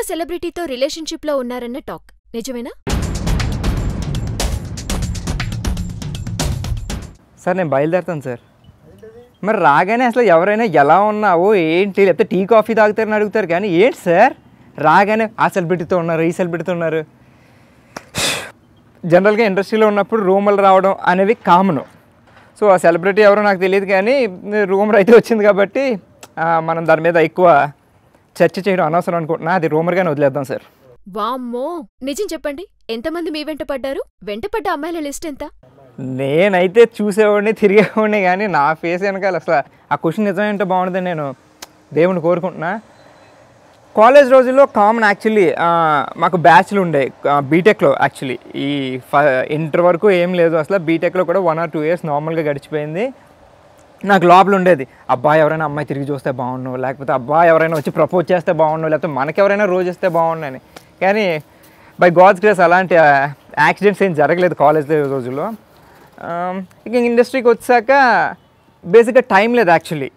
సెలబ్రిటీతో రిలేషన్షిప్లో ఉన్నారన్న టాక్ నిజమేనా? సార్ నేను బయలుదేరుతాను సార్. మరి రాగానే అసలు ఎవరైనా ఎలా ఉన్నావో ఏంటి, లేకపోతే టీ కాఫీ తాగుతారని అడుగుతారు కానీ ఏంటి సార్ రాగానే ఆ సెలబ్రిటీతో ఉన్నారు, ఈ సెలబ్రిటీతో ఉన్నారు. జనరల్గా ఇండస్ట్రీలో ఉన్నప్పుడు రూమర్లు రావడం అనేవి కామను. సో ఆ సెలబ్రిటీ ఎవరో నాకు తెలియదు కానీ రూమర్ అయితే వచ్చింది కాబట్టి మనం దాని మీద ఎక్కువ చర్చ చేయడం అనవసరం అనుకుంటున్నా. అది రూమర్గానే వదిలేద్దాం సార్. వామ్మో, నిజం చెప్పండి, ఎంతమంది మీ వెంట పడ్డారు? వెంటపడ్డ అమ్మాయిల లిస్ట్ ఎంత? నేనైతే చూసేవాడిని, తిరిగేవాడిని కానీ నా ఫేస్ వెనకాల అసలు ఆ క్వశ్చన్ నిజమేంటో బాగుంటుందని నేను దేవుని కోరుకుంటున్నా. కాలేజ్ రోజుల్లో కామన్ యాక్చువల్లీ మాకు బ్యాచ్లు ఉండే బీటెక్లో. యాక్చువల్లీ ఈ ఇంటర్ వరకు ఏం లేదు అసలు. బీటెక్లో కూడా 1 or 2 years నార్మల్గా గడిచిపోయింది. నాకు లోపల ఉండేది, అబ్బాయి ఎవరైనా అమ్మాయి తిరిగి చూస్తే బాగుండు, లేకపోతే అబ్బాయి ఎవరైనా వచ్చి ప్రపోజ్ చేస్తే బాగుండు, లేకపోతే మనకెవరైనా రోజు ఇస్తే బాగుండు అని. కానీ బై గాడ్స్ గ్రేస్ అలాంటి యాక్సిడెంట్స్ ఏం జరగలేదు కాలేజ్ రోజుల్లో. ఇక ఇండస్ట్రీకి వచ్చాక బేసిక్గా టైం లేదు యాక్చువల్లీ.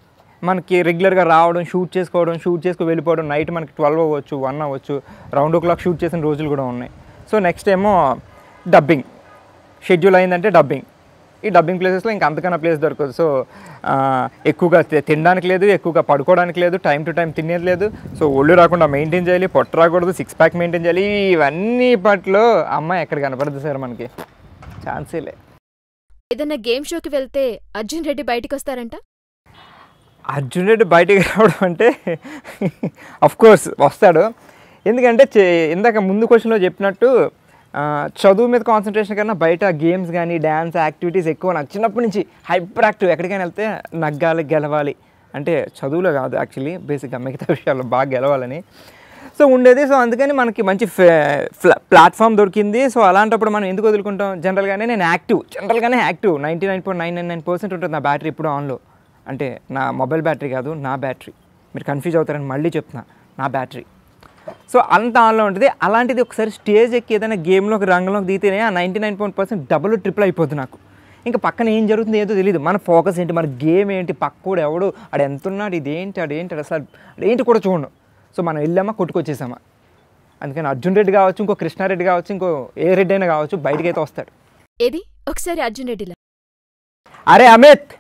మనకి రెగ్యులర్గా రావడం, షూట్ చేసుకు వెళ్ళిపోవడం. నైట్ మనకి 12 అవ్వచ్చు, 1 అవ్వచ్చు, round the clock షూట్ చేసిన రోజులు కూడా ఉన్నాయి. సో నెక్స్ట్ ఏమో డబ్బింగ్ షెడ్యూల్ అయిందంటే డబ్బింగ్. ఈ డబ్బింగ్ ప్లేసెస్లో ఇంకా అంతకన్నా ప్లేస్ దొరకదు. సో ఎక్కువగా తినడానికి లేదు, ఎక్కువగా పడుకోవడానికి లేదు, టైం టు టైం తినేది లేదు. సో ఒళ్ళు రాకుండా మెయింటైన్ చేయాలి, పొట్ట రాకూడదు, 6 pack మెయింటైన్ చేయాలి. ఇవన్నీ పట్లో అమ్మాయి ఎక్కడ కనపడదు సార్ మనకి, ఛాన్సే లే. ఏదన్నా గేమ్ షోకి వెళ్తే అర్జున్ రెడ్డి బయటికి వస్తారంట? అర్జున్ రెడ్డి బయటికి రావడం అంటే అఫ్కోర్స్ వస్తాడు. ఎందుకంటే ఇందాక ముందు క్వశ్చన్లో చెప్పినట్టు చదువు మీద కాన్సన్ట్రేషన్ కన్నా బయట గేమ్స్ కానీ డ్యాన్స్ యాక్టివిటీస్ ఎక్కువ. నాకు చిన్నప్పటి నుంచి హైపర్ యాక్టివ్. ఎక్కడికైనా వెళ్తే నగ్గాలి, గెలవాలి. అంటే చదువులో కాదు యాక్చువల్లీ, బేసిక్గా మిగతా విషయాల్లో బాగా గెలవాలని సో ఉండేది. సో అందుకని మనకి మంచి ప్లాట్ఫామ్ దొరికింది. సో అలాంటప్పుడు మనం ఎందుకు వదులుకుంటాం? జనరల్గానే నేను జనరల్గానే యాక్టివ్ 99.999% ఉంటుంది నా బ్యాటరీ ఇప్పుడు ఆన్లో. అంటే నా మొబైల్ బ్యాటరీ కాదు, నా బ్యాటరీ. మీరు కన్ఫ్యూజ్ అవుతారని మళ్ళీ చెప్తున్నా, నా బ్యాటరీ. సో అంత ఆన్లో ఉంటుంది. అలాంటిది ఒకసారి స్టేజ్ ఎక్కి ఏదైనా గేమ్లోకి రంగంలోకి దిగితేనే ఆ 99% డబుల్ ట్రిపుల్ అయిపోద్ది నాకు. ఇంకా పక్కన ఏం జరుగుతుంది ఏదో తెలియదు. మన ఫోకస్ ఏంటి, మన గేమ్ ఏంటి, పక్కోడు ఎవడు, ఆడు ఎంత ఉన్నాడు, ఇదేంటి అసలు అదేంటి కూడా చూడను. సో మనం వెళ్ళామా, కొట్టుకొచ్చేసామా. అందుకని అర్జున్ రెడ్డి కావచ్చు, ఇంకో కృష్ణారెడ్డి కావచ్చు, ఇంకో ఏ రెడ్డి అయినా కావచ్చు, బయటకైతే వస్తాడు. ఏది ఒకసారి అర్జున్ రెడ్డిలా? అరే అమిత్,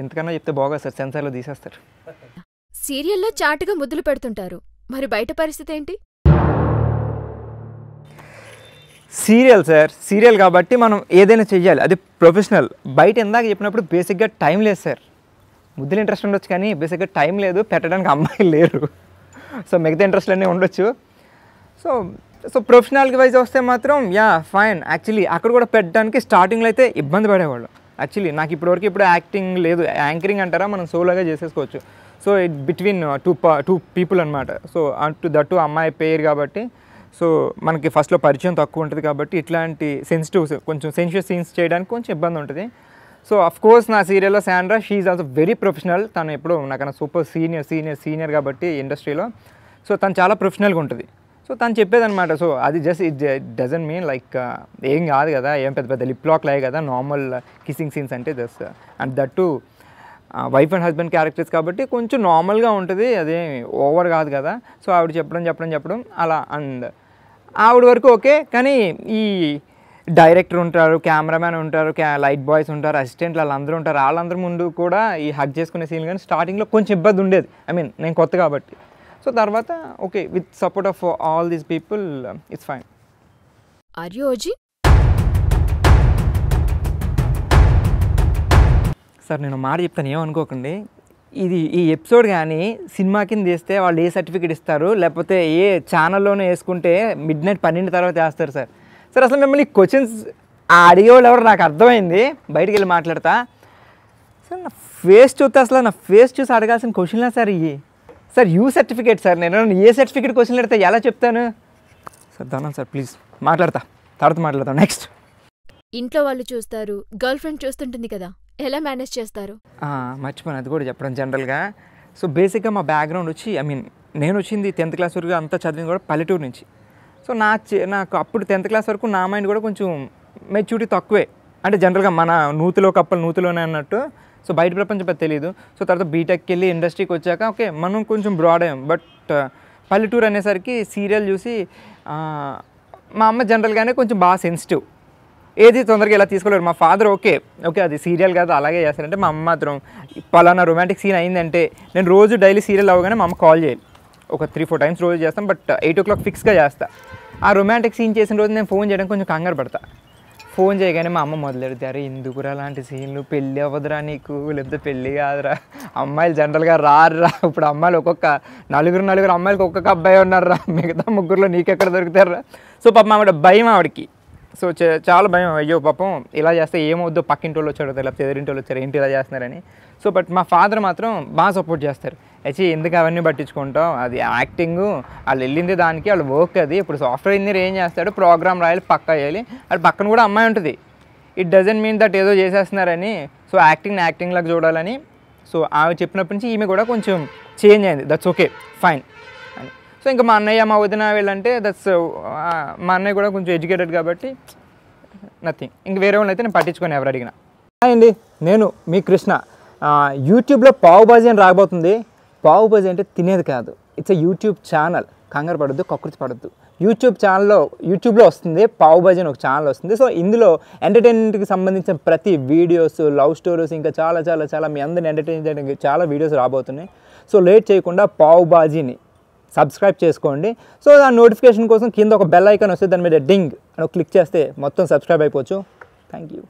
ఎంతకన్నా చెప్తే బాగా సార్, సెన్సార్లో తీసేస్తారు. సీరియల్లో చాటుగా ముద్దులు పెడుతుంటారు, మరి బయట పరిస్థితి ఏంటి? సీరియల్ సార్, సీరియల్ కాబట్టి మనం ఏదైనా చెయ్యాలి, అది ప్రొఫెషనల్. బయట ఇందాక చెప్పినప్పుడు బేసిక్గా టైం లేదు సార్. ముద్దులు ఇంట్రెస్ట్ ఉండొచ్చు కానీ బేసిక్గా టైం లేదు, పెట్టడానికి అమ్మాయిలు లేరు. సో మిగతా ఇంట్రెస్ట్లు అన్నీ ఉండొచ్చు. సో ప్రొఫెషనల్కి వైజ్ వస్తే మాత్రం ఫైన్. యాక్చువల్లీ అక్కడ కూడా పెట్టడానికి స్టార్టింగ్లో అయితే ఇబ్బంది పడేవాళ్ళు. యాక్చువల్లీ నాకు ఇప్పటివరకు ఇప్పుడు యాక్టింగ్ లేదు, యాంకరింగ్ అంటారా, మనం సోలోగా చేసేసుకోవచ్చు. So it between two people అనమాట. సో దట్టు అమ్మాయి పేరు కాబట్టి సో మనకి ఫస్ట్లో పరిచయం తక్కువ ఉంటుంది కాబట్టి ఇట్లాంటి కొంచెం సెన్సిటివ్ సీన్స్ చేయడానికి కొంచెం ఇబ్బంది ఉంటుంది. సో అఫ్కోర్స్ నా సీరియల్లో Sandra, she is also very professional. తను ఎప్పుడు నాకన్నా సూపర్ సీనియర్ కాబట్టి ఇండస్ట్రీలో. సో తను చాలా ప్రొఫెషనల్గా ఉంటుంది. సో తను చెప్పేదనమాట. సో అది just it doesn't mean like ఏం కాదు కదా, ఏం పెద్ద లిప్ లాక్ లాగే కదా నార్మల్ కిస్సింగ్ సీన్స్ అంటే just. And that wife and husband characters కాబట్టి కొంచెం నార్మల్గా ఉంటుంది, అదే ఓవర్ కాదు కదా. సో ఆవిడ చెప్పడం అలా. అండ్ ఆవిడ వరకు ఓకే. కానీ ఈ డైరెక్టర్ ఉంటారు, కెమెరామ్యాన్ ఉంటారు, లైట్ బాయ్స్ ఉంటారు, అసిస్టెంట్లు వాళ్ళందరూ ఉంటారు. వాళ్ళందరి ముందు కూడా ఈ హగ్ చేసుకునే సీన్ కానీ స్టార్టింగ్లో కొంచెం ఇబ్బంది ఉండేది. నేను కొత్త కాబట్టి. సో తర్వాత okay, with support of all these people it's fine. Are you OG? Sir నేను మాట చెప్తాను, ఏమనుకోకండి. ఈ ఎపిసోడ్ కానీ సినిమా కింద వేస్తే వాళ్ళు ఏ సర్టిఫికేట్ ఇస్తారు, లేకపోతే ఏ ఛానల్లోనే వేసుకుంటే midnight 12 తర్వాత వేస్తారు సార్. అసలు మిమ్మల్ని క్వశ్చన్స్ అడిగేవాళ్ళు ఎవరు నాకు అర్థమైంది, బయటికి వెళ్ళి మాట్లాడతా. సార్ నా ఫేస్ చూస్తే అసలు నా ఫేస్ చూసి అడగాల్సిన క్వశ్చన్లా సార్ ఇవి. సార్ యూ సర్టిఫికేట్ సార్, నేను ఏ సర్టిఫికేట్ క్వశ్చన్లు అడితే ఎలా చెప్తాను సార్? దానం సార్ ప్లీజ్, తర్వాత మాట్లాడతాను. నెక్స్ట్, ఇంట్లో వాళ్ళు చూస్తారు, గర్ల్ ఫ్రెండ్ చూస్తుంటుంది కదా, ఎలా మేనేజ్ చేస్తారు? మర్చిపోయాను అది కూడా చెప్పడం. జనరల్గా సో బేసిక్గా మా బ్యాక్గ్రౌండ్ వచ్చి నేను వచ్చింది 10th class వరకు అంతా చదివింది కూడా పల్లెటూరు నుంచి. సో నాకు అప్పుడు 10th class వరకు నా మైండ్ కూడా కొంచెం మెచ్యూరిటీ తక్కువే. అంటే జనరల్గా మన నూతిలోనే అన్నట్టు. సో బయట ప్రపంచం పెద్ద తెలియదు. సో తర్వాత బీటెక్కి వెళ్ళి ఇండస్ట్రీకి వచ్చాక ఓకే మనం కొంచెం బ్రాడ్ అయ్యాం. బట్ పల్లెటూరు అనేసరికి సీరియల్ చూసి మా అమ్మ జనరల్గానే కొంచెం బాగా సెన్సిటివ్, ఏది తొందరగా ఇలా తీసుకోలేరు. మా ఫాదర్ ఓకే అది సీరియల్ కాదు అలాగే చేస్తారంటే, మా అమ్మ మాత్రం పలానా రొమాంటిక్ సీన్ అయిందంటే నేను రోజు డైలీ సీరియల్ అవ్వగానే మా అమ్మ కాల్ చేయాలి. ఒక 3-4 టైమ్స్ రోజు చేస్తాం, బట్ 8 o'clock ఫిక్స్గా చేస్తా. ఆ రొమాంటిక్ సీన్ చేసిన రోజు నేను ఫోన్ చేయడానికి కొంచెం కంగారు పడతా. ఫోన్ చేయగానే మా అమ్మ మొదలెడితే, అరే ఎందుకురా అలాంటి సీన్లు, పెళ్ళి అవ్వదురా నీకు, లేకపోతే పెళ్ళి కాదురా, అమ్మాయిలు జనరల్గా రారురా, ఇప్పుడు అమ్మాయిలు ఒక్కొక్క నలుగురు అమ్మాయిలకి ఒక్కొక్క అబ్బాయి ఉన్నారా, మిగతా ముగ్గురులో నీకెక్కడ దొరుకుతారా. సో పాపం ఆవిడ భయం ఆవిడకి, సో చాలా భయం, అయ్యో పాపం ఇలా చేస్తే ఏమవుద్దో, పక్కింటి వాళ్ళు వచ్చాడు లేకపోతే ఎదురింటి వాళ్ళు వచ్చారు ఏంటి ఇలా చేస్తున్నారని. సో బట్ మా ఫాదర్ మాత్రం బాగా సపోర్ట్ చేస్తారు. అయితే ఎందుకు అవన్నీ పట్టించుకుంటాం, అది యాక్టింగు, వాళ్ళు వెళ్ళింది దానికి, వాళ్ళు వర్క్ అది. ఇప్పుడు సాఫ్ట్వేర్ ఇంజనీర్ ఏం చేస్తాడు, ప్రోగ్రామ్ రాయాలి, పక్కా చేయాలి, అది పక్కన కూడా అమ్మాయి ఉంటుంది. ఇట్ డజంట్ మీన్ దట్ ఏదో చేసేస్తున్నారని, సో యాక్టింగ్ లాగా చూడాలని. సో ఆమె చెప్పినప్పటి నుంచి ఈమె కూడా కొంచెం చేంజ్ అయింది, దట్స్ ఓకే ఫైన్ అని. సో ఇంకా మా అన్నయ్య మా వదిన వీళ్ళంటే దట్స్, మా అన్నయ్య కూడా కొంచెం ఎడ్యుకేటెడ్ కాబట్టి నథింగ్. ఇంక వేరే వాళ్ళు అయితే నేను పట్టించుకొని ఎవరు అడిగినా. అండి నేను మీ కృష్ణ. యూట్యూబ్లో పావు బాజీ అని రాబోతుంది. పావు బాజీ అంటే తినేది కాదు, ఇట్స్ ఎ యూట్యూబ్ ఛానల్. కంగారు పడద్దు, కకృతి పడద్దు. యూట్యూబ్లో వస్తుంది, పావు బాజీ అని ఒక ఛానల్ వస్తుంది. సో ఇందులో ఎంటర్టైన్మెంట్కి సంబంధించిన ప్రతి వీడియోస్, లవ్ స్టోరీస్, ఇంకా చాలా చాలా చాలా మీ అందరిని ఎంటర్టైన్ చేయడానికి చాలా వీడియోస్ రాబోతున్నాయి. సో లేట్ చేయకుండా పావు బాజీని సబ్స్క్రైబ్ చేసుకోండి. సో దాని నోటిఫికేషన్ కోసం కింద ఒక బెల్ ఐకాన్ వస్తే దాని మీద డింగ్ అని క్లిక్ చేస్తే మొత్తం సబ్స్క్రైబ్ అయిపోవచ్చు. Thank you.